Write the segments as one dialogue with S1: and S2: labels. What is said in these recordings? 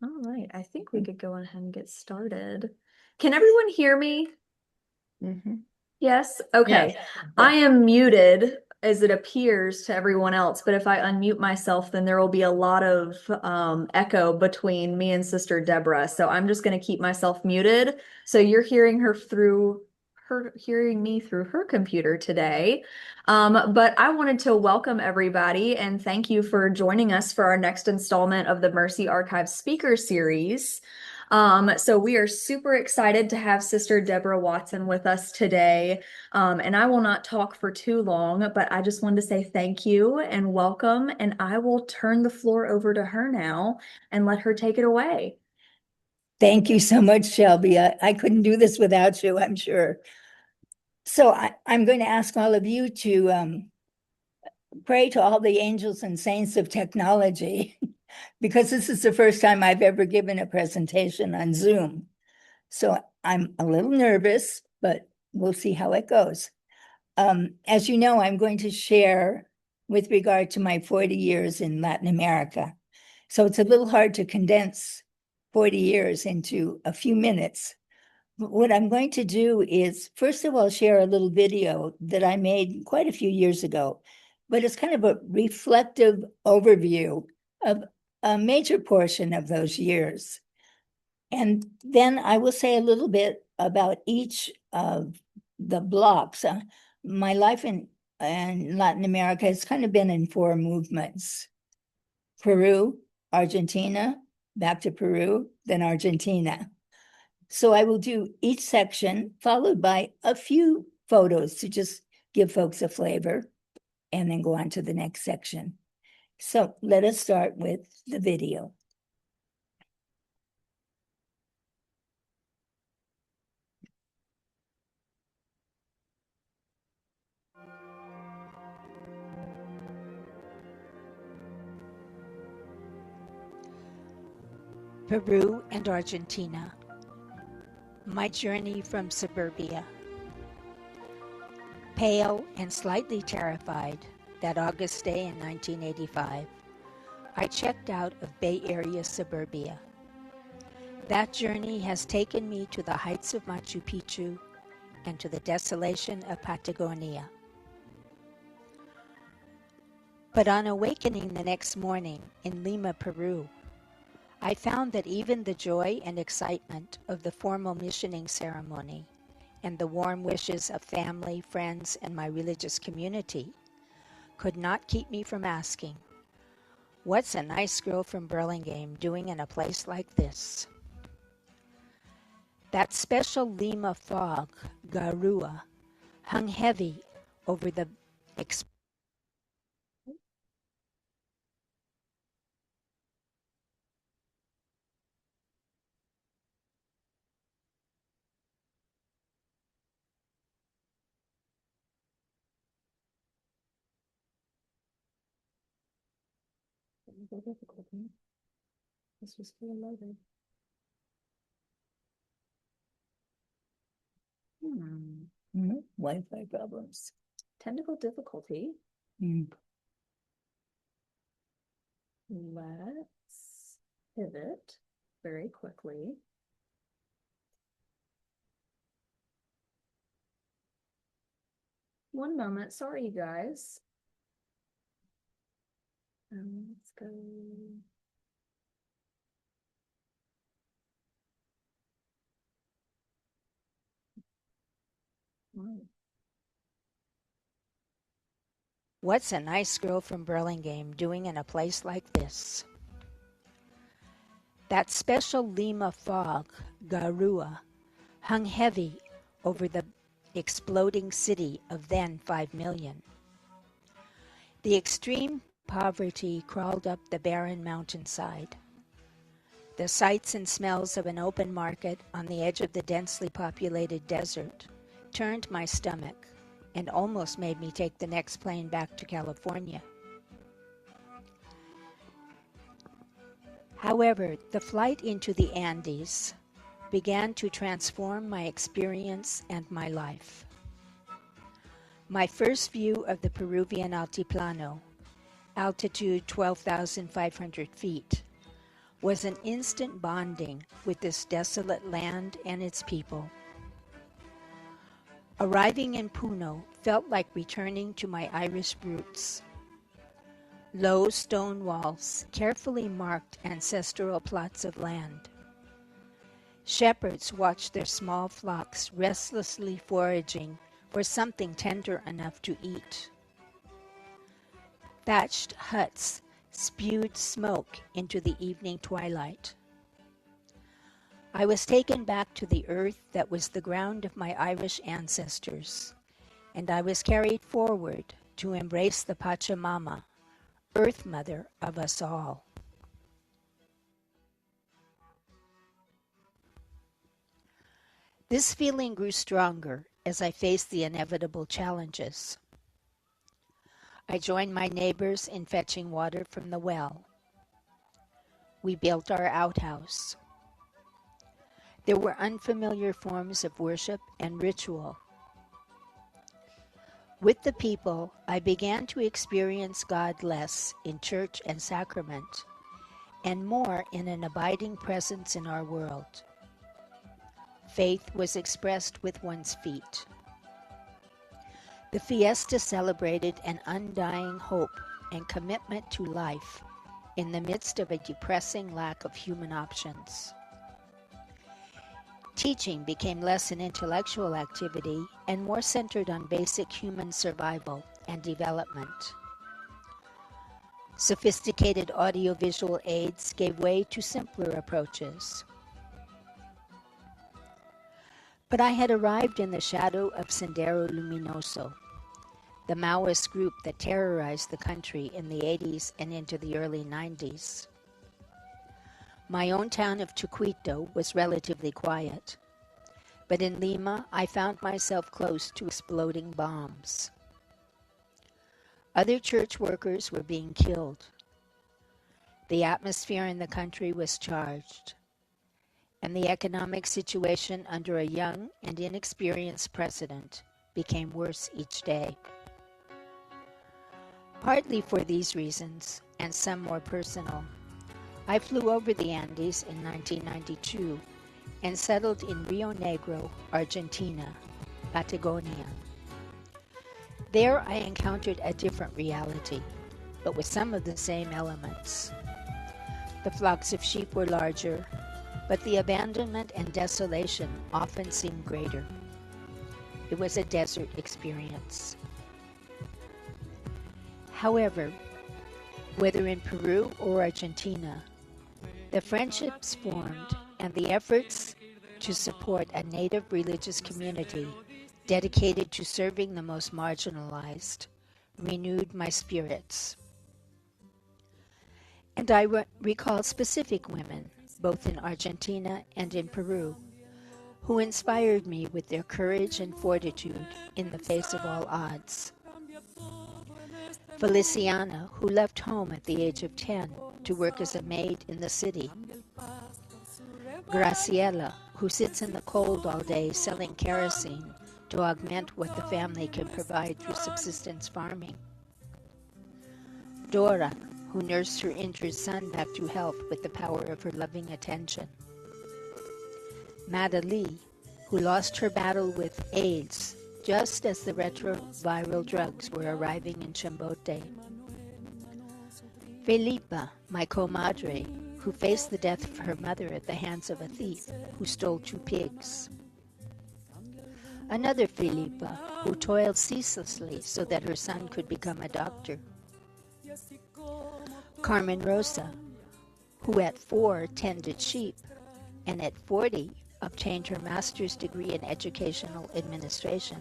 S1: All right, I think we could go ahead and get started. Can everyone hear me? Yes? Okay.
S2: Yes.
S1: I am muted as it appears to everyone else, but if I unmute myself, then there will be a lot of echo between me and Sister Deborah. So I'm just going to keep myself muted. So you're hearing hearing me through her computer today. But I wanted to welcome everybody and thank you for joining us for our next installment of the Mercy Archive Speaker Series. So we are super excited to have Sister Deborah Watson with us today. And I will not talk for too long, but I just wanted to say thank you and welcome. And I will turn the floor over to her now and let her take it away.
S2: Thank you so much, Shelby. I couldn't do this without you, I'm sure. So I'm going to ask all of you to pray to all the angels and saints of technology, because this is the first time I've ever given a presentation on Zoom. So I'm a little nervous, but we'll see how it goes. As you know, I'm going to share with regard to my 40 years in Latin America. So it's a little hard to condense 40 years into a few minutes. But what I'm going to do is, first of all, share a little video that I made quite a few years ago, but it's kind of a reflective overview of a major portion of those years. And then I will say a little bit about each of the blocks. My life in Latin America has kind of been in four movements: Peru, Argentina, back to Peru, then Argentina. So I will do each section followed by a few photos to just give folks a flavor, and then go on to the next section. So let us start with the video.
S3: Peru and Argentina. My journey from suburbia. Pale and slightly terrified, that August day in 1985, I checked out of Bay Area suburbia. That journey has taken me to the heights of Machu Picchu and to the desolation of Patagonia. But on awakening the next morning in Lima, Peru, I found that even the joy and excitement of the formal missioning ceremony and the warm wishes of family, friends, and my religious community could not keep me from asking, what's a nice girl from Burlingame doing in a place like this? That special Lima fog, garua, hung heavy over the
S1: Difficulty. This was still loaded.
S2: Wi-Fi problems.
S1: Technical difficulty.
S2: Mm.
S1: Let's pivot very quickly. One moment. Sorry, you guys. Let's go.
S3: What's a nice girl from Burlingame doing in a place like this? That special Lima fog, garua, hung heavy over the exploding city of then 5 million. The extreme poverty crawled up the barren mountainside. The sights and smells of an open market on the edge of the densely populated desert turned my stomach and almost made me take the next plane back to California. However, the flight into the Andes began to transform my experience and my life. My first view of the Peruvian Altiplano, altitude 12,500 feet, was an instant bonding with this desolate land and its people. Arriving in Puno felt like returning to my Irish roots. Low stone walls carefully marked ancestral plots of land. Shepherds watched their small flocks restlessly foraging for something tender enough to eat. Thatched huts spewed smoke into the evening twilight. I was taken back to the earth that was the ground of my Irish ancestors, and I was carried forward to embrace the Pachamama, Earth Mother of us all. This feeling grew stronger as I faced the inevitable challenges. I joined my neighbors in fetching water from the well. We built our outhouse. There were unfamiliar forms of worship and ritual. With the people, I began to experience God less in church and sacrament, and more in an abiding presence in our world. Faith was expressed with one's feet. The fiesta celebrated an undying hope and commitment to life in the midst of a depressing lack of human options. Teaching became less an intellectual activity and more centered on basic human survival and development. Sophisticated audiovisual aids gave way to simpler approaches. But I had arrived in the shadow of Sendero Luminoso, the Maoist group that terrorized the country in the 80s and into the early 90s. My own town of Chucuito was relatively quiet, but in Lima I found myself close to exploding bombs. Other church workers were being killed. The atmosphere in the country was charged, and the economic situation under a young and inexperienced president became worse each day. Partly for these reasons, and some more personal, I flew over the Andes in 1992 and settled in Rio Negro, Argentina, Patagonia. There I encountered a different reality, but with some of the same elements. The flocks of sheep were larger, but the abandonment and desolation often seemed greater. It was a desert experience. However, whether in Peru or Argentina, the friendships formed and the efforts to support a native religious community dedicated to serving the most marginalized renewed my spirits. And I recall specific women, both in Argentina and in Peru, who inspired me with their courage and fortitude in the face of all odds. Feliciana, who left home at the age of 10 to work as a maid in the city. Graciela, who sits in the cold all day selling kerosene to augment what the family can provide through subsistence farming. Dora, who nursed her injured son back to health with the power of her loving attention. Madali, who lost her battle with AIDS just as the retroviral drugs were arriving in Chimbote. Felipa, my comadre, who faced the death of her mother at the hands of a thief who stole 2 pigs. Another Felipa, who toiled ceaselessly so that her son could become a doctor. Carmen Rosa, who at 4 tended sheep and at 40 obtained her master's degree in educational administration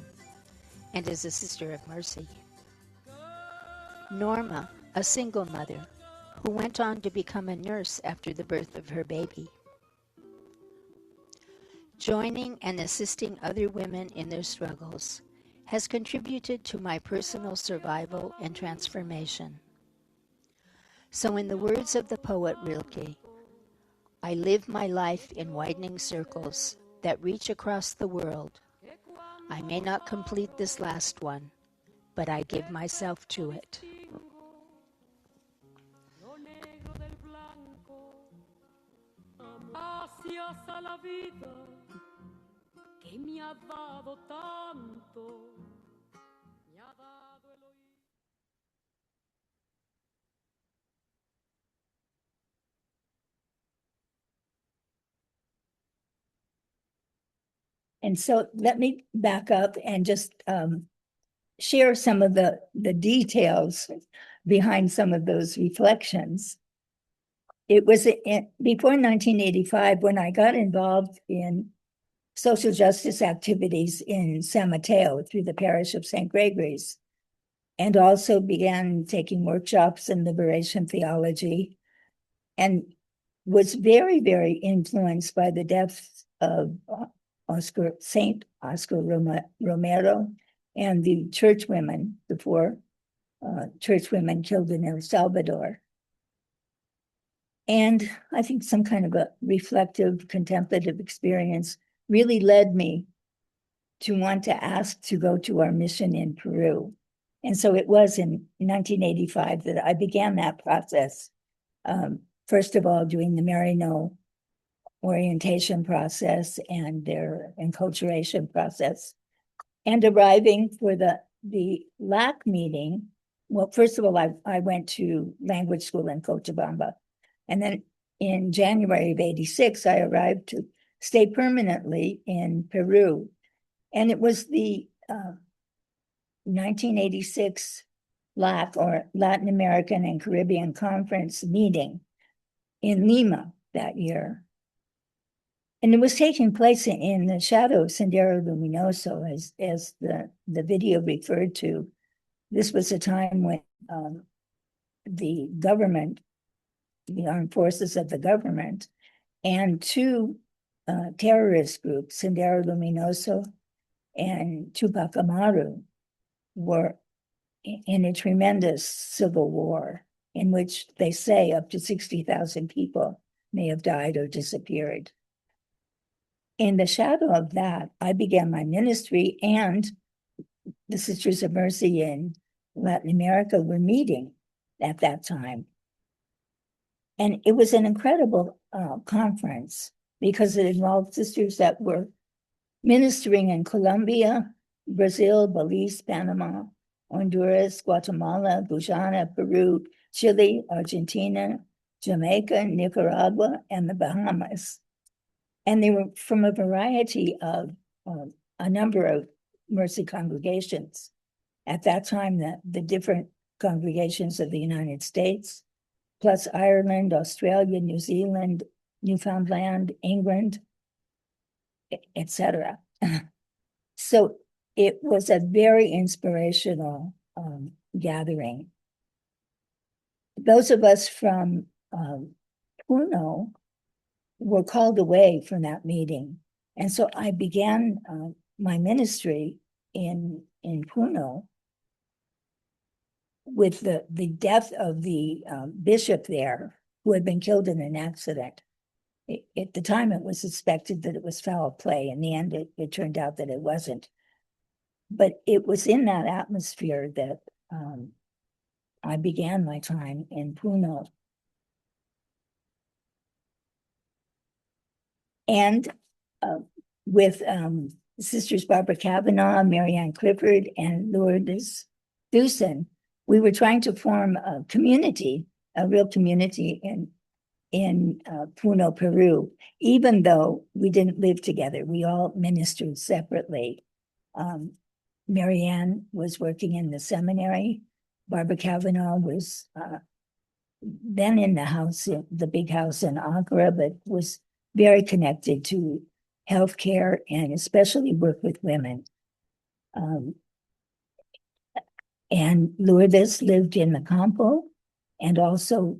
S3: and is a sister of mercy. Norma, a single mother, who went on to become a nurse after the birth of her baby. Joining and assisting other women in their struggles has contributed to my personal survival and transformation. So in the words of the poet Rilke, I live my life in widening circles that reach across the world. I may not complete this last one, but I give myself to it.
S4: gracias a la vida que me ha dado tanto, me ha dado el oír.
S2: And so let me back up and just share some of the details behind some of those reflections. It was before 1985 when I got involved in social justice activities in San Mateo through the parish of St. Gregory's, and also began taking workshops in liberation theology, and was very, very influenced by the death of Saint Oscar Romero and the church women, the four church women killed in El Salvador. And I think some kind of a reflective, contemplative experience really led me to want to ask to go to our mission in Peru. And so it was in 1985 that I began that process. First of all, doing the Marino orientation process and their enculturation process, and arriving for the LAC meeting. Well, first of all, I went to language school in Cochabamba. And then in January of 86, I arrived to stay permanently in Peru. And it was the 1986 LAC, or Latin American and Caribbean Conference meeting in Lima that year. And it was taking place in the shadow of Sendero Luminoso, as the video referred to. This was a time when the government, the armed forces of the government, and two terrorist groups, Sendero Luminoso and Tupac Amaru, were in a tremendous civil war in which they say up to 60,000 people may have died or disappeared. In the shadow of that, I began my ministry, and the Sisters of Mercy in Latin America were meeting at that time. And it was an incredible conference because it involved sisters that were ministering in Colombia, Brazil, Belize, Panama, Honduras, Guatemala, Guyana, Peru, Chile, Argentina, Jamaica, Nicaragua, and the Bahamas. And they were from a variety of a number of Mercy congregations. At that time, the different congregations of the United States, plus Ireland, Australia, New Zealand, Newfoundland, England, etc. So it was a very inspirational gathering. Those of us from Puno were called away from that meeting. And so I began my ministry in Puno with the death of the bishop there, who had been killed in an accident. At the time, it was suspected that it was foul play. In the end, it turned out that it wasn't. But it was in that atmosphere that I began my time in Puno. And with Sisters Barbara Kavanaugh, Marianne Clifford, and Lourdes Thusen, we were trying to form a community, a real community in Puno, Peru, even though we didn't live together. We all ministered separately. Marianne was working in the seminary. Barbara Kavanaugh was then in the house, the big house in Ankara, but was very connected to healthcare and especially work with women. And Lourdes lived in the Campo and also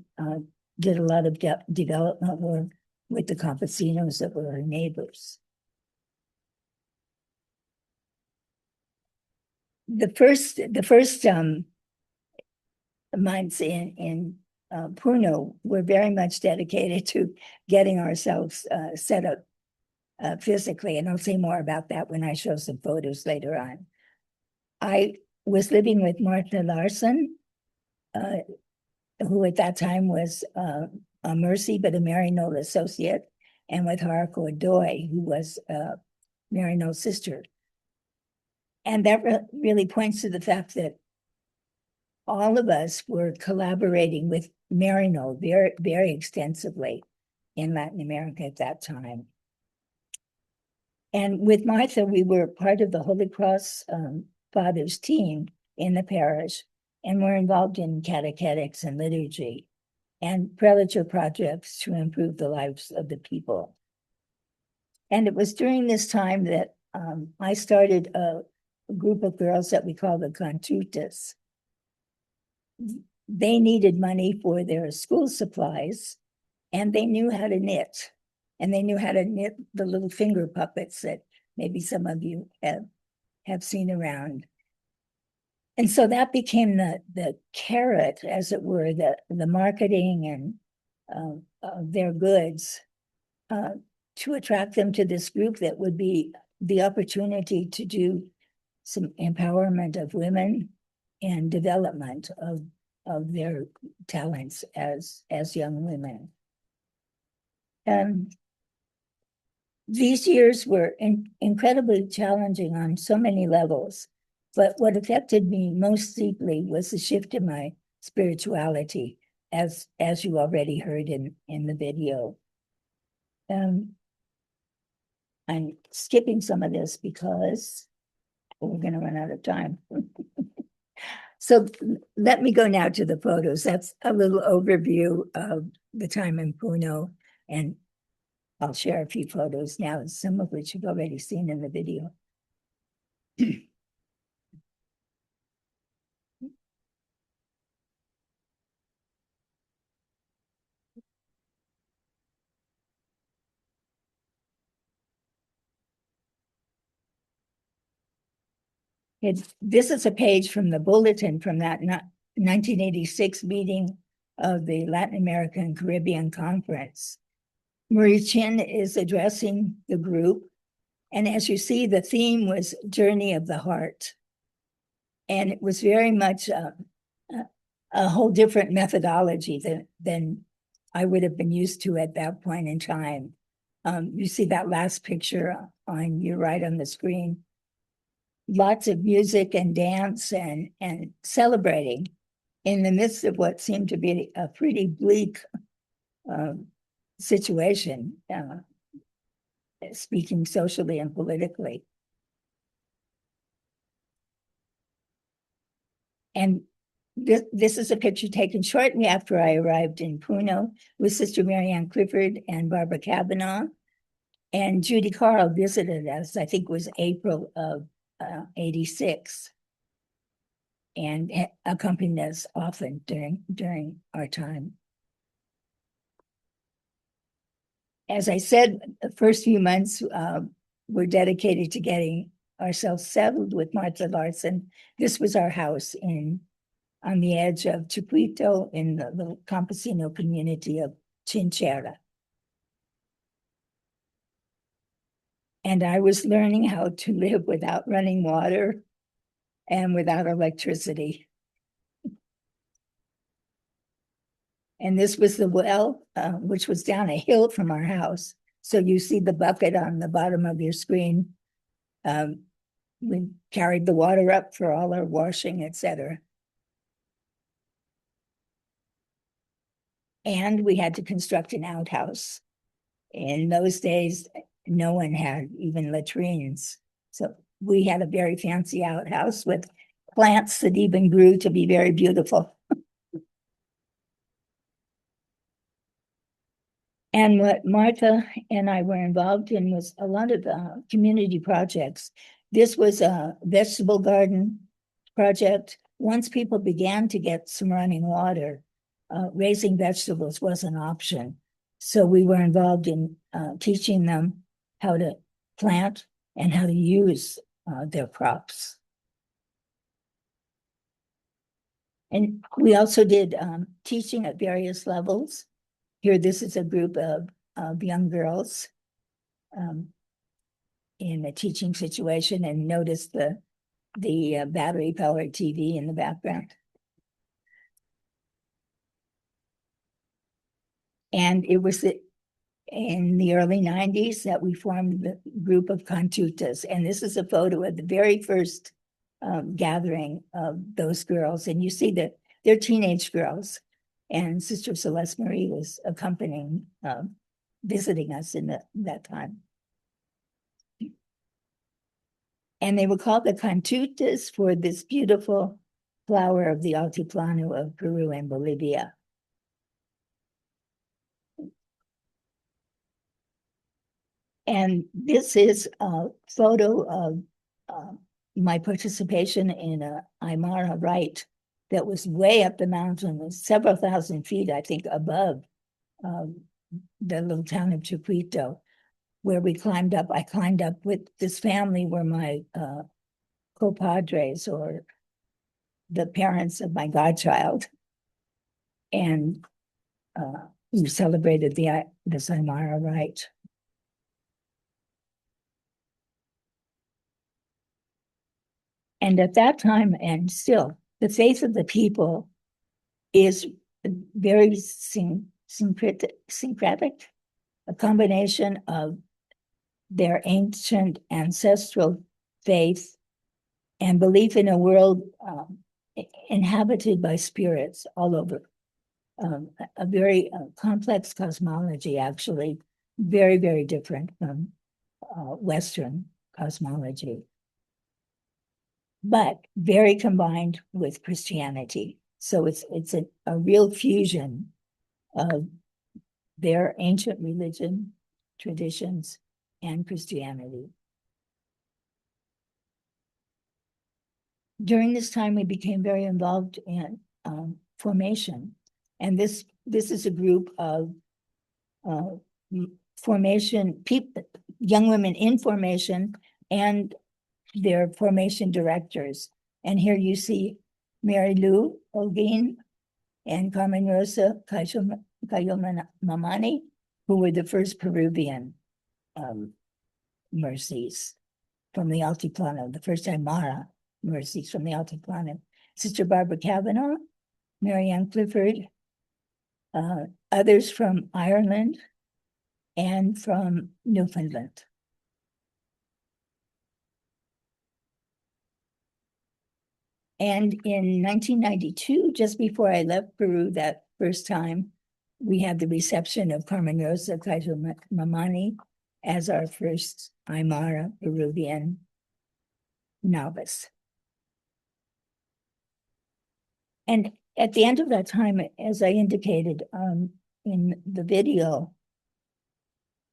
S2: did a lot of development work with the campesinos that were her neighbors. The first months in Puno were very much dedicated to getting ourselves set up physically, and I'll say more about that when I show some photos later on. I was living with Martha Larson, who at that time was a Mercy, but a Mary Noll associate, and with Haruko Adoy, who was Marino's sister. And that really points to the fact that all of us were collaborating with Marino very, very extensively in Latin America at that time. And with Martha, we were part of the Holy Cross Fathers team in the parish, and we're involved in catechetics and liturgy and prelature projects to improve the lives of the people. And it was during this time that I started a group of girls that we call the Contutas. They needed money for their school supplies, and they knew how to knit. And they knew how to knit the little finger puppets that maybe some of you have seen around. And so that became the carrot, as it were, the marketing and of their goods to attract them to this group that would be the opportunity to do some empowerment of women and development of their talents as young women. These years were incredibly challenging on so many levels, but what affected me most deeply was the shift in my spirituality, as you already heard in the video. I'm skipping some of this because we're going to run out of time. So let me go now to the photos. That's a little overview of the time in Puno, and I'll share a few photos now, some of which you've already seen in the video. This is a page from the bulletin from that 1986 meeting of the Latin American Caribbean Conference. Marie Chin is addressing the group. And as you see, the theme was Journey of the Heart. And it was very much a whole different methodology than I would have been used to at that point in time. You see that last picture on your right on the screen. Lots of music and dance and celebrating in the midst of what seemed to be a pretty bleak situation, speaking socially and politically. And this is a picture taken shortly after I arrived in Puno with Sister Marianne Clifford and Barbara Kavanaugh. And Judy Carl visited us, I think it was April of 86, and accompanied us often during our time. As I said, the first few months were dedicated to getting ourselves settled with Martha Larson. This was our house on the edge of Chucuito in the little campesino community of Chinchera. And I was learning how to live without running water and without electricity. And this was the well, which was down a hill from our house. So you see the bucket on the bottom of your screen. We carried the water up for all our washing, etc. And we had to construct an outhouse. In those days, no one had even latrines. So we had a very fancy outhouse with plants that even grew to be very beautiful. And what Martha and I were involved in was a lot of community projects. This was a vegetable garden project. Once people began to get some running water, raising vegetables was an option. So we were involved in teaching them how to plant and how to use their crops. And we also did teaching at various levels. Here, this is a group of young girls in a teaching situation, and notice the battery-powered TV in the background. And it was in the early 90s that we formed the group of Cantutas. And this is a photo of the very first gathering of those girls. And you see that they're teenage girls. And Sister Celeste Marie was accompanying, visiting us in that time. And they were called the Cantutas for this beautiful flower of the Altiplano of Peru and Bolivia. And this is a photo of my participation in a Aymara rite that was way up the mountain, several thousand feet, I think, above the little town of Chiquito, where we climbed up. I climbed up with this family were my compadres, or the parents of my godchild. And we celebrated the Aymara rite. And at that time, and still, the faith of the people is very syncretic, a combination of their ancient ancestral faith and belief in a world inhabited by spirits all over. A very complex cosmology, actually, very, very different from Western cosmology, but very combined with Christianity. So it's a real fusion of their ancient religion, traditions, and Christianity. During this time, we became very involved in formation. And this is a group of formation people, young women in formation, and their formation directors. And here you see Mary Lou Olguin and Carmen Rosa Cayo Mamani, who were the first Peruvian mercies from the Altiplano, the first Aymara mercies from the Altiplano. Sister Barbara Kavanaugh, Marianne Clifford, others from Ireland and from Newfoundland. And in 1992, just before I left Peru that first time, we had the reception of Carmen Rosa Cayo Mamani as our first Aymara Peruvian novice. And at the end of that time, as I indicated in the video,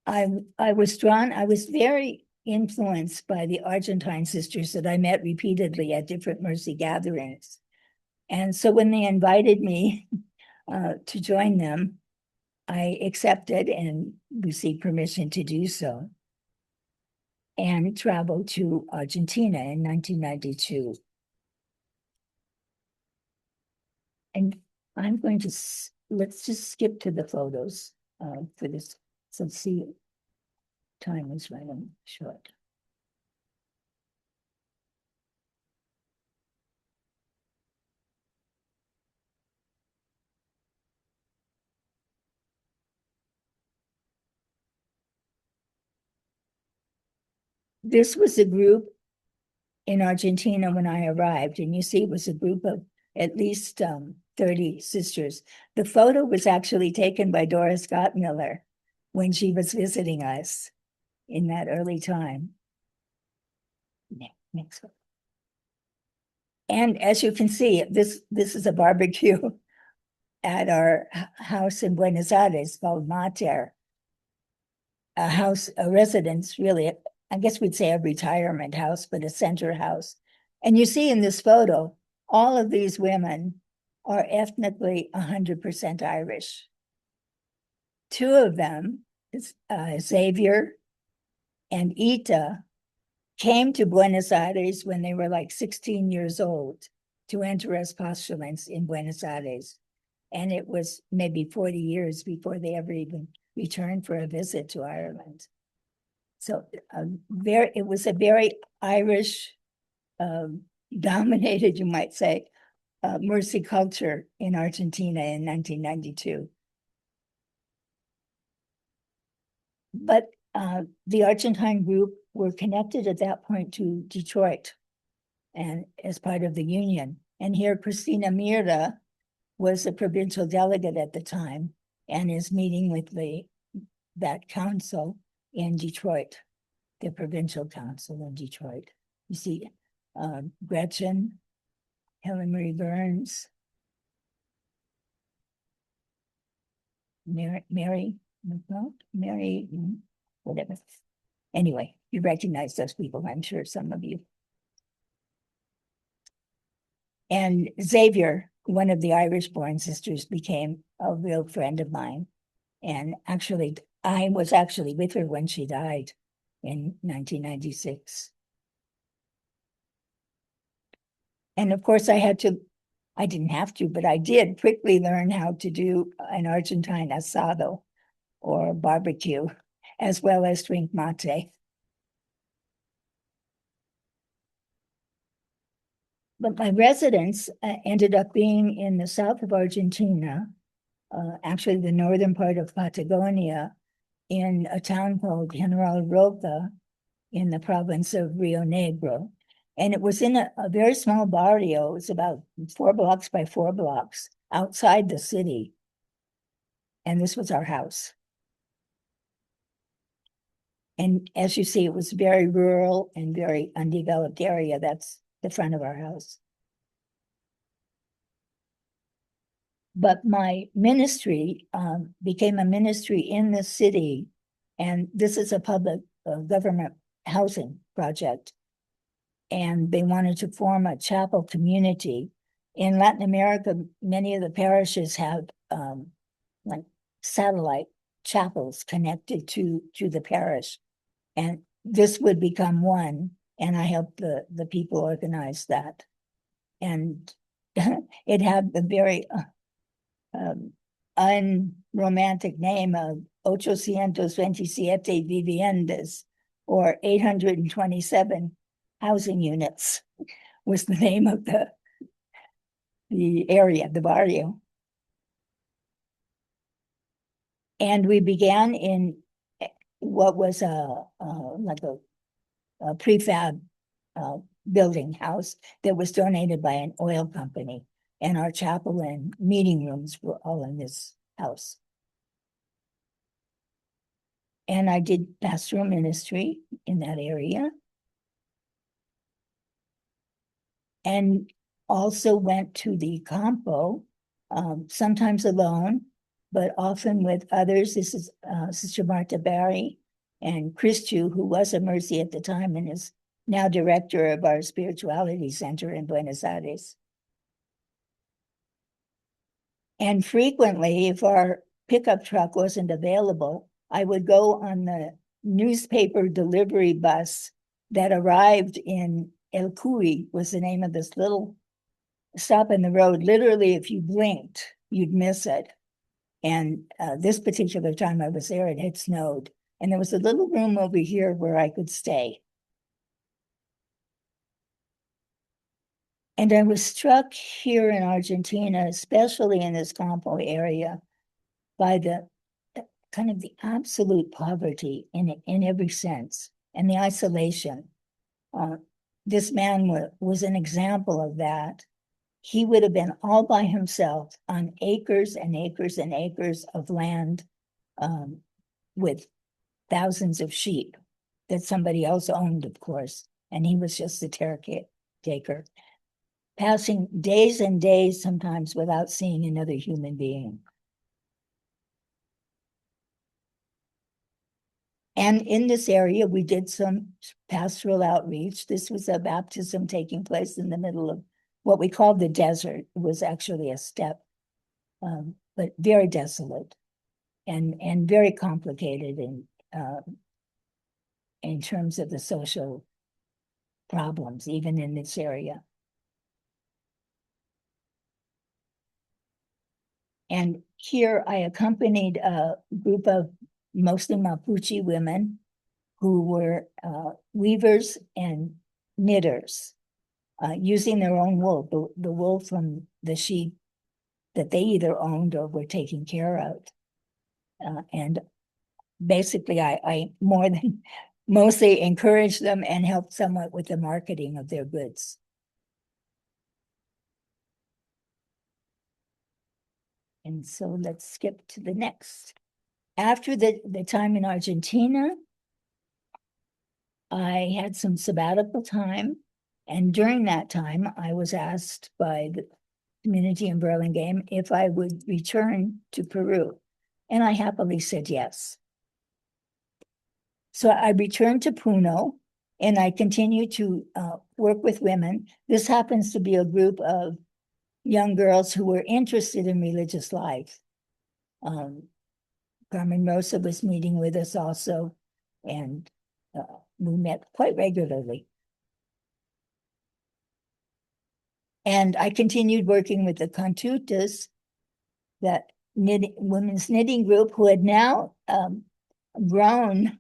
S2: I was very influenced by the Argentine sisters that I met repeatedly at different mercy gatherings. And so when they invited me to join them, I accepted and received permission to do so, and traveled to Argentina in 1992. And I'm going to, let's just skip to the photos for this. So see, time is running short. This was a group in Argentina when I arrived, and you see it was a group of at least 30 sisters. The photo was actually taken by Doris Gottmiller when she was visiting us in that early time. Next one. And as you can see, this is a barbecue at our house in Buenos Aires called Mater, a residence, really, I guess we'd say a retirement house, but a center house. And you see in this photo, all of these women are ethnically 100% Irish. Two of them, Xavier and Ita, came to Buenos Aires when they were like 16 years old to enter as postulants in Buenos Aires. And it was maybe 40 years before they ever even returned for a visit to Ireland. So it was a very Irish dominated, you might say, mercy culture in Argentina in 1992. But the Argentine group were connected at that point to Detroit and as part of the Union. And here Cristina Mira was a provincial delegate at the time and is meeting with that council in Detroit, the provincial council in Detroit. You see Gretchen, Helen Marie Burns, Mary, whatever. Anyway, you recognize those people, I'm sure some of you. And Xavier, one of the Irish-born sisters, became a real friend of mine. And actually, I was actually with her when she died in 1996. And of course, I didn't have to, but I did quickly learn how to do an Argentine asado or barbecue, as well as drink mate. But my residence ended up being in the south of Argentina, actually the northern part of Patagonia, in a town called General Roca in the province of Rio Negro. And it was in a very small barrio. It was about 4 blocks by 4 blocks outside the city. And this was our house. And as you see, it was very rural and very undeveloped area. That's the front of our house. But my ministry became a ministry in the city. And this is a public government housing project. And they wanted to form a chapel community. In Latin America, many of the parishes have like satellite chapels connected to the parish. And this would become one. And I helped the people organize that. And it had the very unromantic name of 827 viviendas, or 827 housing units was the name of the area, the barrio. And we began in what was like a prefab building house that was donated by an oil company. And our chapel and meeting rooms were all in this house. And I did pastoral ministry in that area. And also went to the campo, sometimes alone, but often with others. This is Sister Marta Barry and Christu, who was a Mercy at the time and is now director of our spirituality center in Buenos Aires. And frequently, if our pickup truck wasn't available, I would go on the newspaper delivery bus that arrived in El Cuy, was the name of this little stop in the road. Literally, if you blinked, you'd miss it. And this particular time I was there, it had snowed. And there was a little room over here where I could stay. And I was struck here in Argentina, especially in this Campo area, by the kind of the absolute poverty in every sense and the isolation. This man was an example of that. He would have been all by himself on acres and acres and acres of land with thousands of sheep that somebody else owned, of course. And he was just the caretaker, passing days and days sometimes without seeing another human being. And in this area, we did some pastoral outreach. This was a baptism taking place in the middle of what we called the desert. It was actually a steppe, but very desolate and very complicated in terms of the social problems, even in this area. And here I accompanied a group of mostly Mapuche women who were weavers and knitters, using their own wool, the wool from the sheep that they either owned or were taking care of. And basically I more than mostly encouraged them and helped somewhat with the marketing of their goods. And so let's skip to the next. After the time in Argentina, I had some sabbatical time. And during that time, I was asked by the community in Burlingame if I would return to Peru. And I happily said yes. So I returned to Puno and I continue to work with women. This happens to be a group of young girls who were interested in religious life. Carmen Rosa was meeting with us also, and we met quite regularly. And I continued working with the Contutas, that women's knitting group, who had now grown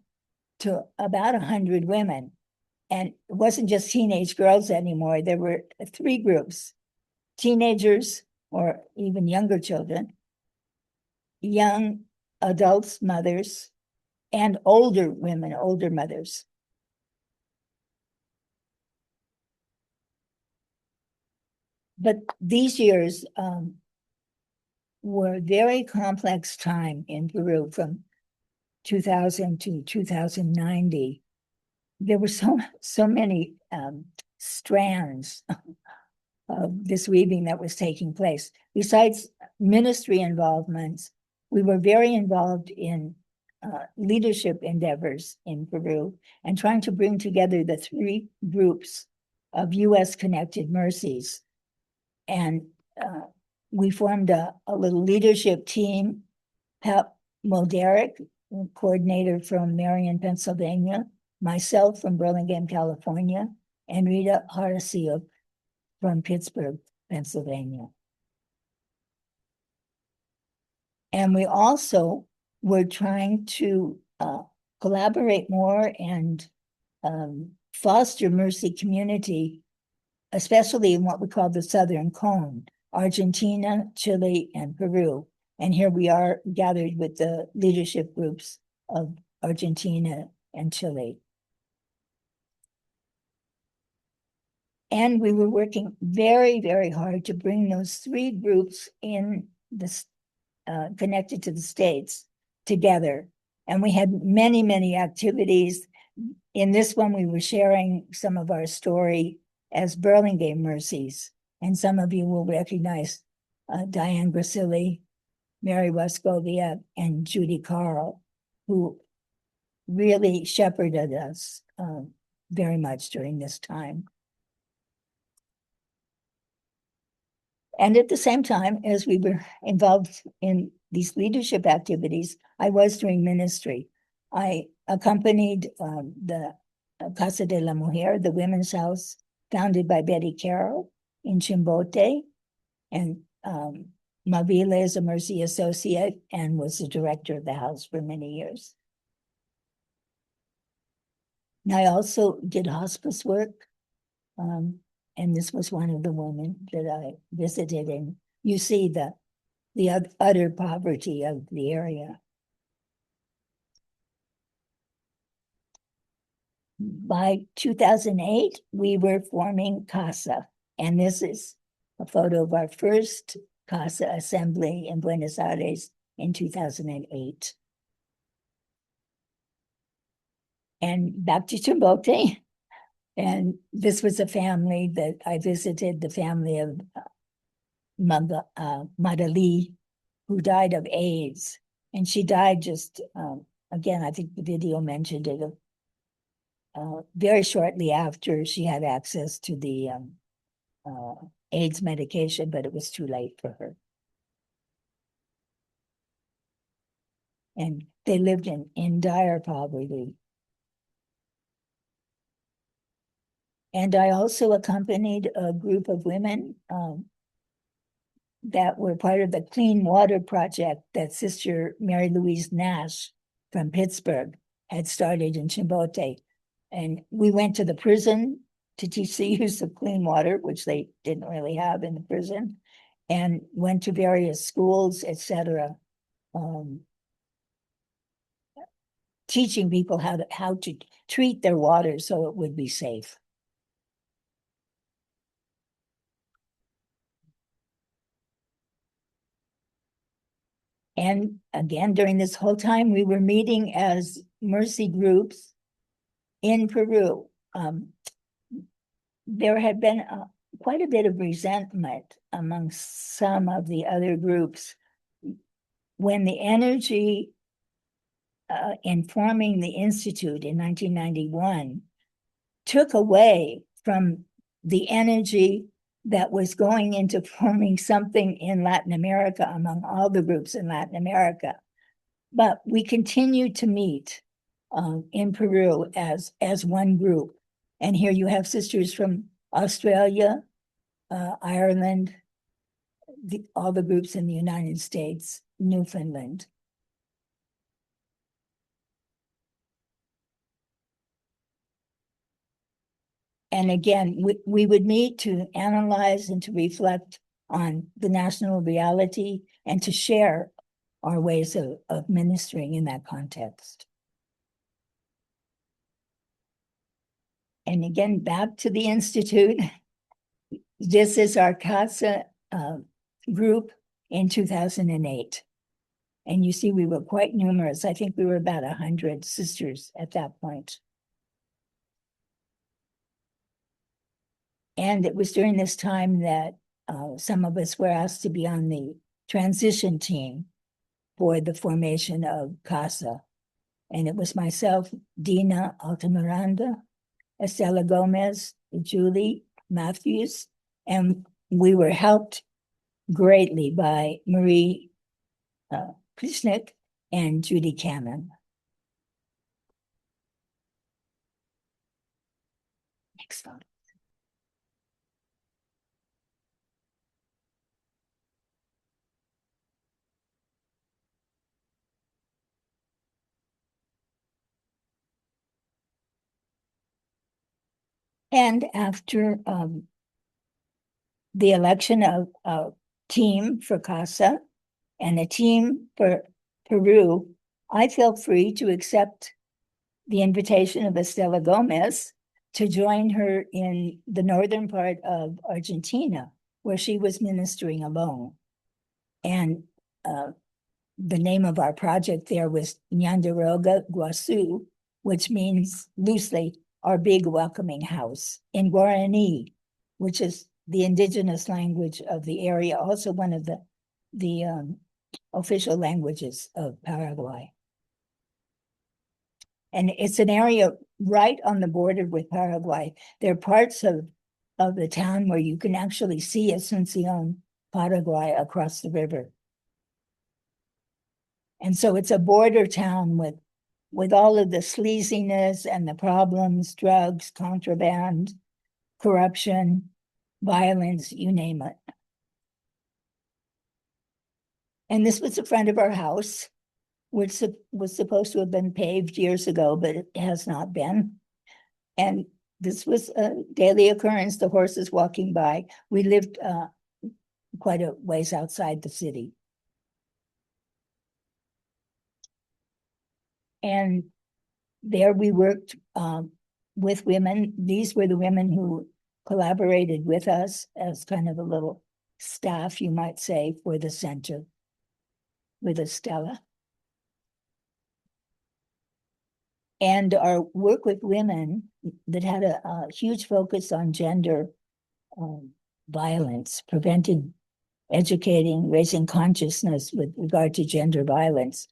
S2: to about 100 women. And it wasn't just teenage girls anymore. There were 3 groups: teenagers or even younger children, young adults, mothers, and older women, older mothers. But these years were a very complex time in Peru from 2000 to 2090. There were so many strands of this weaving that was taking place. Besides ministry involvements, we were very involved in leadership endeavors in Peru and trying to bring together the 3 groups of US connected mercies. And we formed a little leadership team. Pat Molderick, coordinator from Marion, Pennsylvania, myself from Burlingame, California, and Rita Harasio from Pittsburgh, Pennsylvania. And we also were trying to collaborate more and foster mercy community, especially in what we call the Southern Cone, Argentina, Chile, and Peru. And here we are gathered with the leadership groups of Argentina and Chile. And we were working very, very hard to bring those 3 groups in this connected to the States together. And we had many, many activities. In this one, we were sharing some of our story as Burlingame Mercies. And some of you will recognize Diane Gracilli, Mary Wascovia, and Judy Carl, who really shepherded us very much during this time. And at the same time, as we were involved in these leadership activities, I was doing ministry. I accompanied the Casa de la Mujer, the women's house, founded by Betty Carroll in Chimbote. And Mavila is a Mercy associate and was the director of the house for many years. And I also did hospice work. And this was one of the women that I visited, and you see the utter poverty of the area. By 2008, we were forming CASA, and this is a photo of our first CASA assembly in Buenos Aires in 2008. And back to Chimbote. And this was a family that I visited, the family of Madali, who died of AIDS. And she died just, again, I think the video mentioned it, very shortly after she had access to the AIDS medication, but it was too late for her. And they lived in dire poverty. And I also accompanied a group of women that were part of the Clean Water Project that Sister Mary Louise Nash from Pittsburgh had started in Chimbote. And we went to the prison to teach the use of clean water, which they didn't really have in the prison, and went to various schools, etc. teaching people how to treat their water so it would be safe. And again, during this whole time, we were meeting as mercy groups in Peru. There had been quite a bit of resentment among some of the other groups when the energy in forming the Institute in 1991 took away from the energy that was going into forming something in Latin America among all the groups in Latin America. But we continued to meet in Peru as one group. And here you have sisters from Australia, Ireland, all the groups in the United States, Newfoundland. And again, we would meet to analyze and to reflect on the national reality and to share our ways of ministering in that context. And again, back to the Institute. This is our CASA group in 2008. And you see, we were quite numerous. I think we were about 100 sisters at that point. And it was during this time that some of us were asked to be on the transition team for the formation of CASA. And it was myself, Dina Altamiranda, Estela Gomez, Julie Matthews, and we were helped greatly by Marie Krishnik and Judy Cannon. Next photo. And after the election of a team for CASA and a team for Peru, I felt free to accept the invitation of Estela Gomez to join her in the northern part of Argentina, where she was ministering alone. And the name of our project there was Nyandaroga Guasu, which means loosely our big welcoming house in Guarani, which is the indigenous language of the area, also one of the official languages of Paraguay. And it's an area right on the border with Paraguay. There are parts of the town where you can actually see Asuncion, Paraguay, across the river. And so it's a border town with all of the sleaziness and the problems, drugs, contraband, corruption, violence, you name it. And this was the front of our house, which was supposed to have been paved years ago, but it has not been. And this was a daily occurrence, the horses walking by. We lived quite a ways outside the city. And there we worked with women. These were the women who collaborated with us as kind of a little staff, you might say, for the center with Estela. And our work with women that had a huge focus on gender violence, preventing, educating, raising consciousness with regard to gender violence.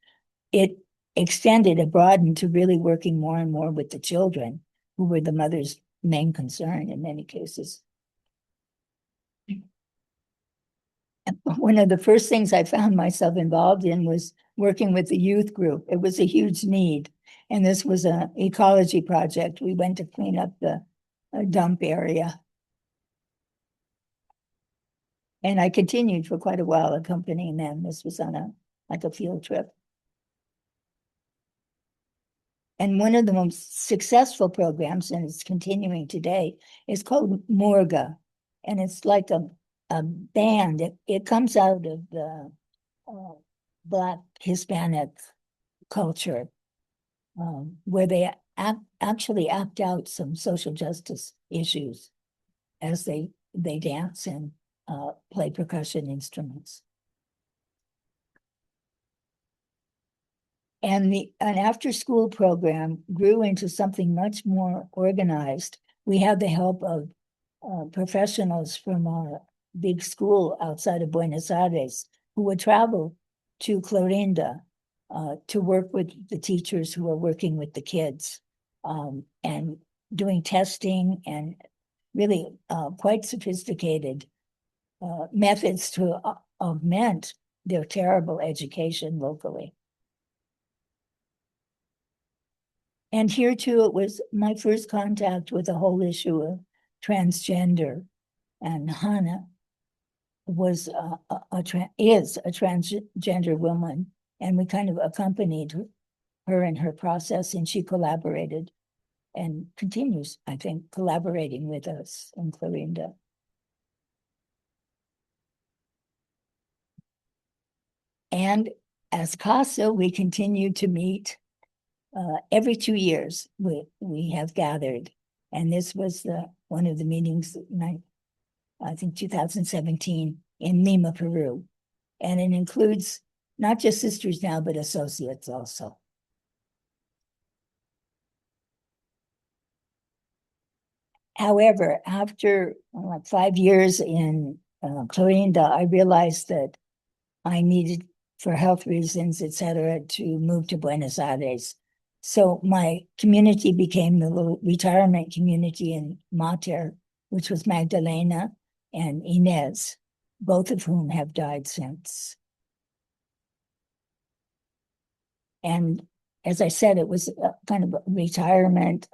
S2: It extended, it broadened to really working more and more with the children, who were the mother's main concern in many cases. One of the first things I found myself involved in was working with the youth group. It was a huge need. And this was an ecology project. We went to clean up the dump area. And I continued for quite a while accompanying them. This was on like a field trip. And one of the most successful programs, and it's continuing today, is called Murga. And it's like a band. It comes out of the Black Hispanic culture. where they actually act out some social justice issues as they dance and play percussion instruments. And an after-school program grew into something much more organized. We had the help of professionals from our big school outside of Buenos Aires who would travel to Clorinda to work with the teachers who were working with the kids and doing testing and really quite sophisticated methods to augment their terrible education locally. And here too, it was my first contact with the whole issue of transgender. And Hannah was is a transgender woman, and we kind of accompanied her in her process, and she collaborated and continues, I think, collaborating with us in Clorinda. And as CASA, we continue to meet every 2 years. We have gathered, and this was one of the meetings, I think 2017 in Lima, Peru. And it includes not just sisters now, but associates also. However, after 5 years in Clorinda, I realized that I needed, for health reasons, etc., to move to Buenos Aires. So my community became the little retirement community in Mater, which was Magdalena and Inez, both of whom have died since. And as I said, it was a kind of a retirement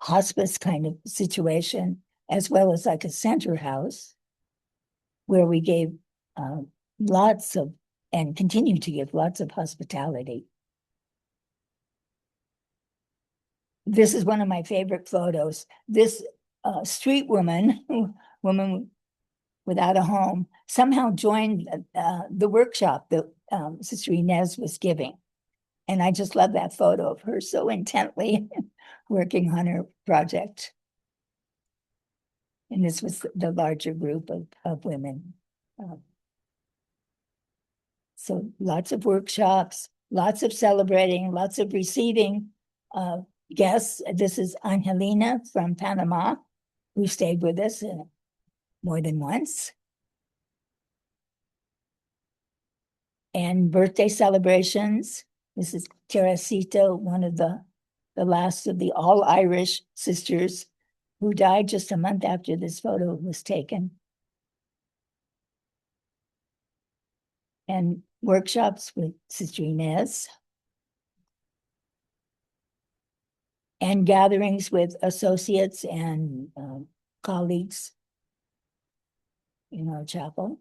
S2: hospice kind of situation, as well as like a center house where we gave lots of, and continue to give lots of hospitality. This is one of my favorite photos. This street woman without a home, somehow joined the workshop that Sister Inez was giving. And I just love that photo of her so intently working on her project. And this was the larger group of women. So lots of workshops, lots of celebrating, lots of receiving guests. This is Angelina from Panama, who stayed with us more than once. And birthday celebrations. This is Teresita, one of the last of the all-Irish sisters who died just a month after this photo was taken. And workshops with Sister Inez. And gatherings with associates and colleagues in our chapel.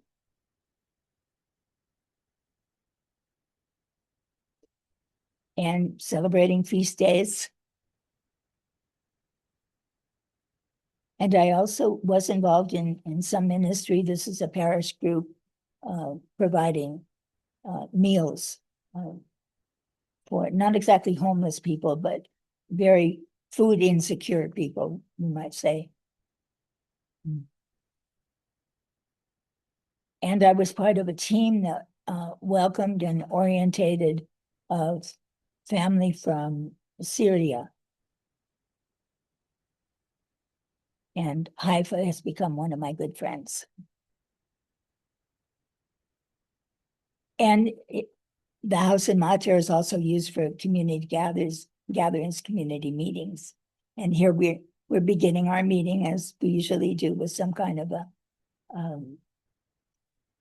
S2: And celebrating feast days. And I also was involved in some ministry. This is a parish group providing meals for not exactly homeless people, but very food insecure people, you might say. And I was part of a team that welcomed and orientated family from Syria. And Haifa has become one of my good friends. And the house in Mater is also used for community gatherings, community meetings. And here we're beginning our meeting, as we usually do, with some kind of a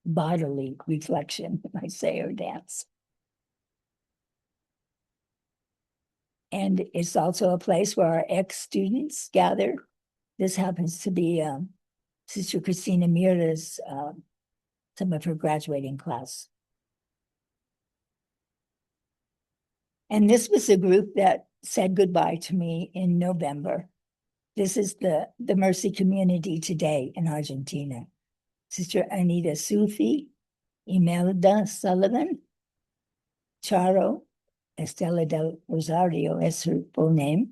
S2: bodily reflection, I say, or dance. And it's also a place where our ex-students gather. This happens to be Sister Cristina Mira's, some of her graduating class. And this was a group that said goodbye to me in November. This is the Mercy community today in Argentina. Sister Anita Sufi, Imelda Sullivan, Charo, Estela del Rosario is her full name,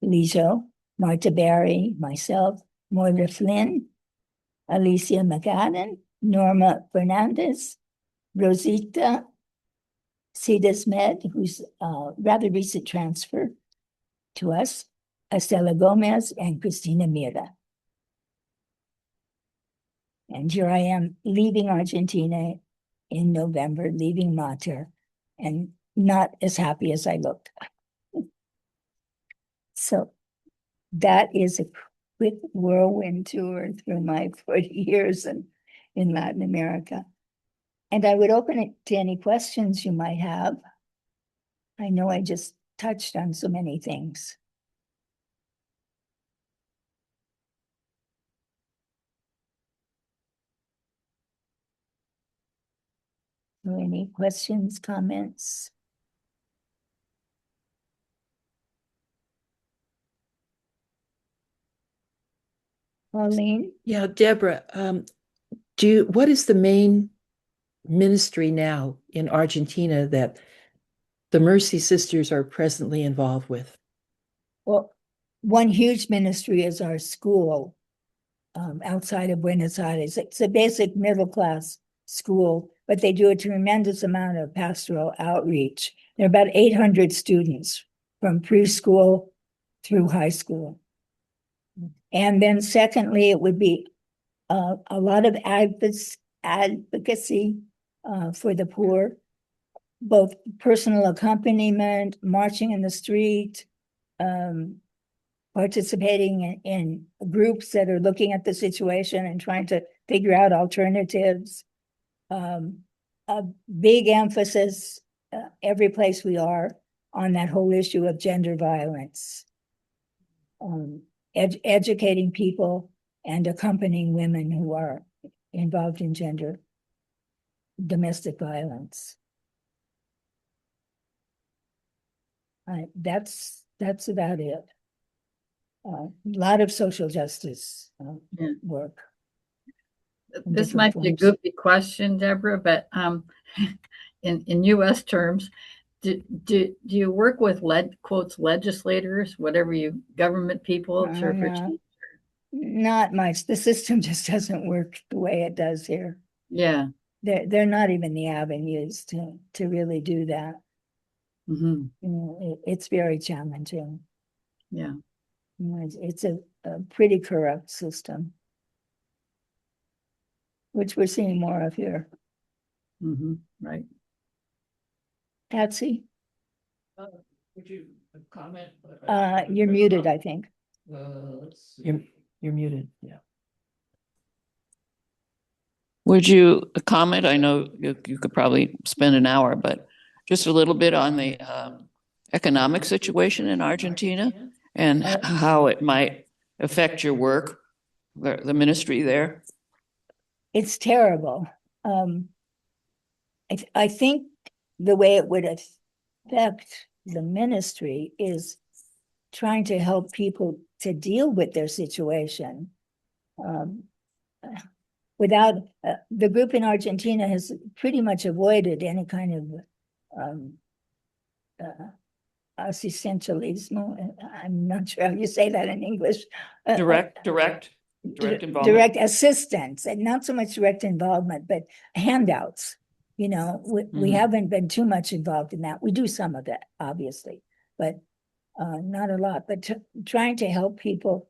S2: Lijo, Marta Barry, myself, Moira Flynn, Alicia McAdam, Norma Fernandez, Rosita Cedesmed, who's a rather recent transfer to us, Estela Gomez, and Cristina Mira. And here I am leaving Argentina in November, leaving Mater, and not as happy as I looked. So that is a quick whirlwind tour through my 40 years in Latin America. And I would open it to any questions you might have. I know I just touched on so many things. So any questions, comments? Pauline?
S5: Yeah, Deborah, what is the main ministry now in Argentina that the Mercy Sisters are presently involved with?
S2: Well, one huge ministry is our school outside of Buenos Aires. It's a basic middle class school, but they do a tremendous amount of pastoral outreach. There are about 800 students from preschool through high school. And then secondly, it would be a lot of advocacy for the poor, both personal accompaniment, marching in the street, participating in groups that are looking at the situation and trying to figure out alternatives. A big emphasis every place we are on that whole issue of gender violence. Educating people and accompanying women who are involved in domestic violence. That's about it. A lot of social justice work.
S6: This might be a goofy question, Deborah, but in U.S. terms, do you work with quotes legislators, whatever you government people to
S2: not much. The system just doesn't work the way it does here.
S6: Yeah,
S2: they're not even the avenues to really do that.
S6: Mm-hmm.
S2: You know, it's very challenging.
S6: Yeah,
S2: you know, it's a pretty corrupt system, which we're seeing more of here.
S6: mm-hmm. Right.
S2: Patsy,
S5: Would you comment?
S2: you're muted, I think.
S5: You're muted. Yeah.
S7: Would you comment? I know you could probably spend an hour, but just a little bit on the economic situation in Argentina and how it might affect your work, the ministry there.
S2: It's terrible. I think the way it would affect the ministry is trying to help people to deal with their situation. Without the group in Argentina has pretty much avoided any kind of assistencialismo. I'm not sure how you say that in English.
S7: Direct involvement.
S2: Direct assistance, and not so much direct involvement, but handouts. You know, we haven't been too much involved in that. We do some of it, obviously, but not a lot. But trying to help people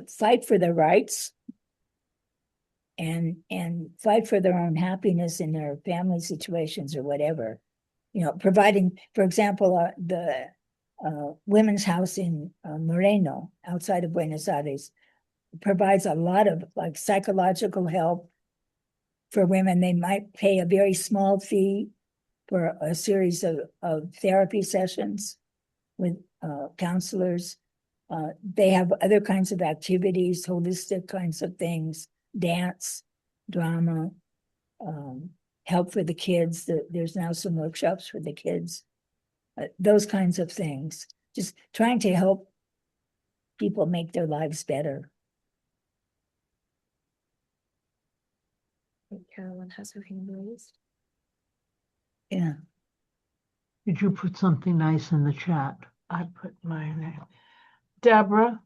S2: fight for their rights and fight for their own happiness in their family situations or whatever. You know, providing, for example, the women's house in Moreno, outside of Buenos Aires, provides a lot of like psychological help for women. They might pay a very small fee for a series of therapy sessions with counselors. They have other kinds of activities, holistic kinds of things, dance, drama, help for the kids. There's now some workshops for the kids, those kinds of things. Just trying to help people make their lives better.
S1: Carolyn has her hand raised.
S2: Yeah.
S8: Did you put something nice in the chat? I put my name. Deborah,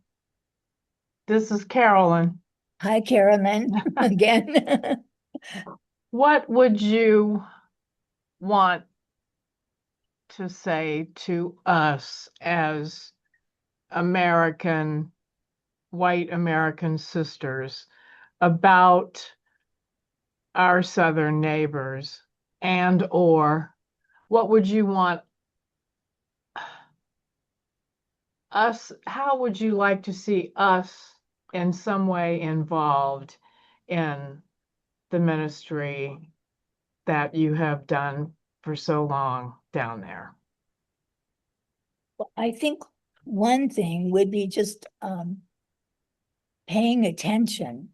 S8: this is Carolyn.
S2: Hi, Carolyn, again.
S8: What would you want to say to us as American, white American sisters about our Southern neighbors, and or what would you want us, how would you like to see us in some way involved in the ministry that you have done for so long down there?
S2: I think one thing would be just paying attention,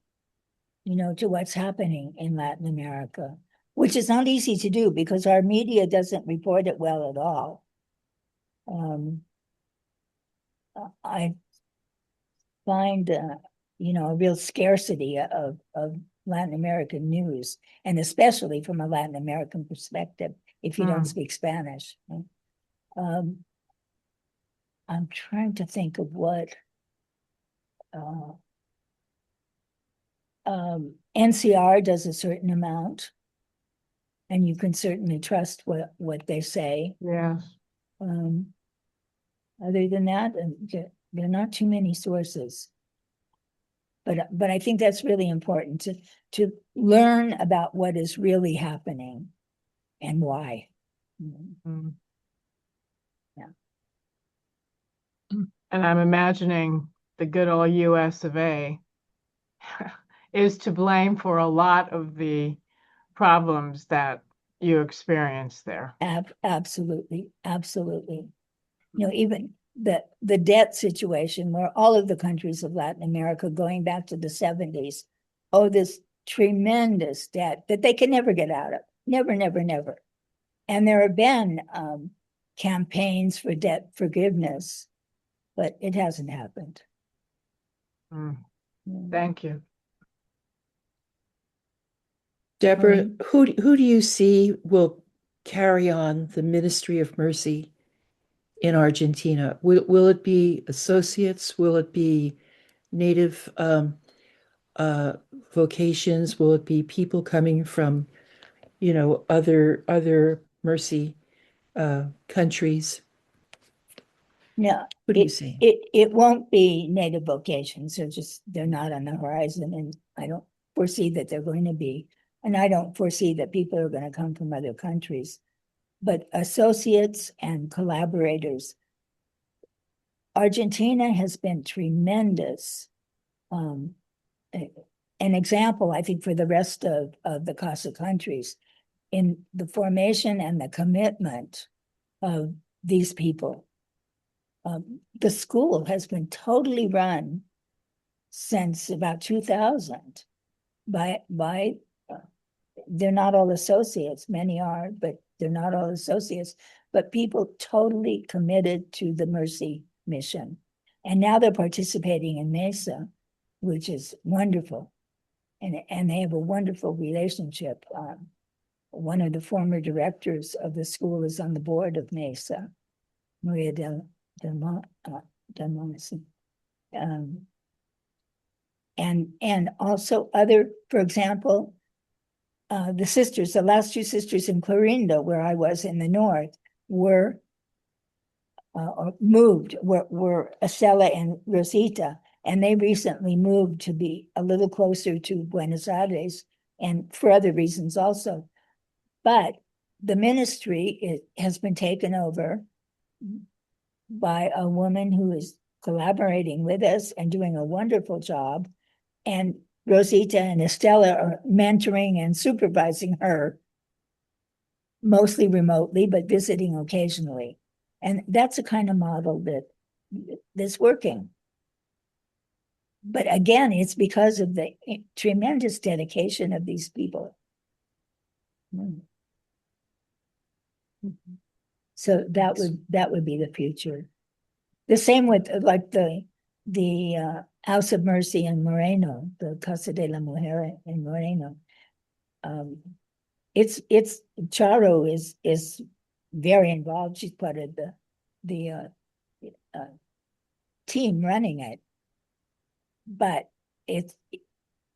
S2: to what's happening in Latin America, which is not easy to do because our media doesn't report it well at all. I find, a real scarcity of Latin American news, and especially from a Latin American perspective, if you don't speak Spanish. I'm trying to think of what NCR does a certain amount, and you can certainly trust what they say.
S8: Yes.
S2: Other than that, there are not too many sources. But I think that's really important to learn about what is really happening and why.
S8: Mm.
S2: Yeah.
S8: And I'm imagining the good old US of A is to blame for a lot of the problems that you experience there.
S2: Absolutely. Even the debt situation where all of the countries of Latin America going back to the 70s owe this tremendous debt that they can never get out of. Never. And there have been campaigns for debt forgiveness, but it hasn't happened.
S8: Thank you.
S5: Deborah, who do you see will carry on the ministry of mercy in Argentina? Will it be associates? Will it be native vocations? Will it be people coming from, other mercy countries?
S2: No,
S5: What do you see?
S2: It won't be native vocations. They're not on the horizon, and I don't foresee that they're going to be. And I don't foresee that people are going to come from other countries. But associates and collaborators. Argentina has been tremendous. An example, I think, for the rest of the CASA countries in the formation and the commitment of these people. The school has been totally run since about 2000 by they're not all associates, many are, but they're not all associates, but people totally committed to the mercy mission. And now they're participating in MESA, which is wonderful. And they have a wonderful relationship. One of the former directors of the school is on the board of MESA, Maria Del Monte. And also other, for example, the last two sisters in Clorinda, where I was in the north, were moved, were Estela and Rosita, and they recently moved to be a little closer to Buenos Aires, and for other reasons also. But the ministry has been taken over by a woman who is collaborating with us and doing a wonderful job. And Rosita and Estela are mentoring and supervising her, mostly remotely, but visiting occasionally. And that's a kind of model that's working. But again, it's because of the tremendous dedication of these people. So that would be the future. The same with like the House of Mercy in Moreno, the Casa de la Mujer in Moreno. It's Charo is very involved. She's part of the team running it. But it's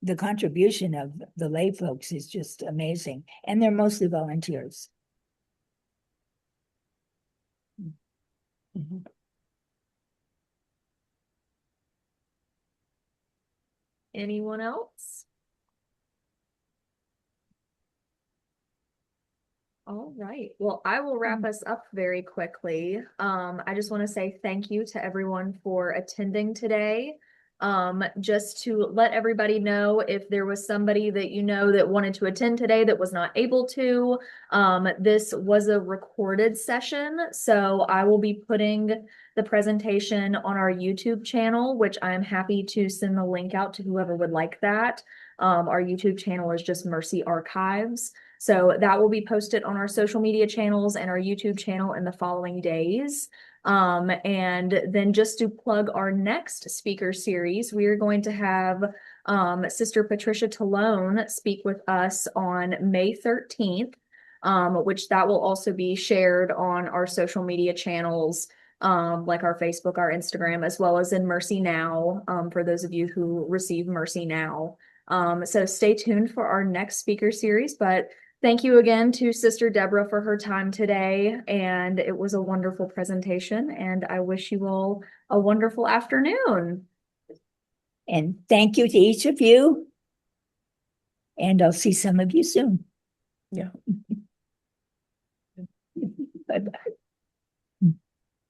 S2: the contribution of the lay folks is just amazing. And they're mostly volunteers.
S5: Mhm.
S1: Anyone else? All right. Well, I will wrap us up very quickly. I just want to say thank you to everyone for attending today. Just to let everybody know, if there was somebody that you know that wanted to attend today that was not able to, this was a recorded session. So I will be putting the presentation on our YouTube channel, which I'm happy to send the link out to whoever would like that. Our YouTube channel is just Mercy Archives. So that will be posted on our social media channels and our YouTube channel in the following days. And then just to plug our next speaker series, we are going to have Sister Patricia Talone speak with us on May 13th, which that will also be shared on our social media channels, like our Facebook, our Instagram, as well as in Mercy Now, for those of you who receive Mercy Now. So stay tuned for our next speaker series, but thank you again to Sister Deborah for her time today, and it was a wonderful presentation, and I wish you all a wonderful afternoon.
S2: And thank you to each of you. And I'll see some of you soon.
S5: Yeah.
S2: Bye-bye.